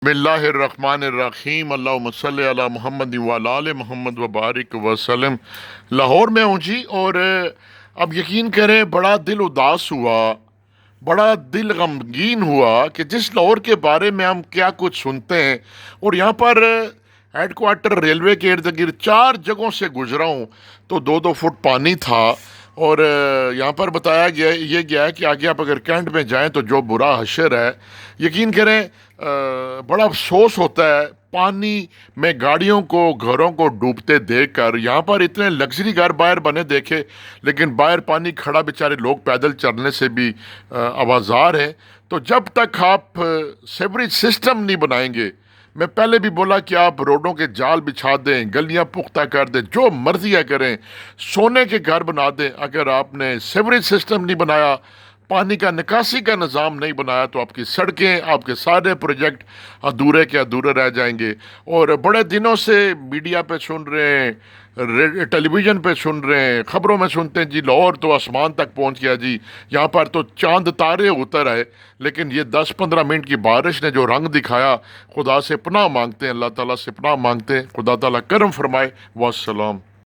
बिस्मिल्लाहिर्रहमानिर्रहीम अल्लाहुम्मा सल्लि अला मोहम्मद व अला आले मोहम्मद व बारिक वसल्लम। लाहौर में हूँ जी। और अब यकीन करें, बड़ा दिल उदास हुआ, बड़ा दिल गमगीन हुआ कि जिस लाहौर के बारे में हम क्या कुछ सुनते हैं। और यहाँ पर हेड क्वार्टर रेलवे के इर्द गिर्द 4 जगहों से गुजरा हूँ तो 2-2 फुट पानी था। और यहाँ पर बताया गया ये गया है कि आगे आप अगर कैंट में जाएं तो जो बुरा हशर है, यकीन करें, बड़ा अफसोस होता है पानी में गाड़ियों को, घरों को डूबते देखकर। यहाँ पर इतने लग्जरी घर बाहर बने देखे, लेकिन बाहर पानी खड़ा, बेचारे लोग पैदल चलने से भी आवाज़ार हैं। तो जब तक आप सेवरेज सिस्टम नहीं बनाएंगे, मैं पहले भी बोला कि आप रोडों के जाल बिछा दें, गलियां पुख्ता कर दें, जो मर्जी है करें, सोने के घर बना दें, अगर आपने सेवरेज सिस्टम नहीं बनाया, पानी का निकासी का निज़ाम नहीं बनाया, तो आपकी सड़कें, आपके सारे प्रोजेक्ट अधूरे के अधूरे रह जाएंगे। और बड़े दिनों से मीडिया पे सुन रहे हैं, टेलीविज़न पे सुन रहे हैं, ख़बरों में सुनते हैं जी लाहौर तो आसमान तक पहुंच गया जी, यहाँ पर तो चांद तारे उतर आए। लेकिन ये 10-15 मिनट की बारिश ने जो रंग दिखाया, खुदा से पनाह मांगते हैं, अल्लाह ताला से पनाह मांगते हैं, खुदा ताला करम फरमाए। वस्सलाम।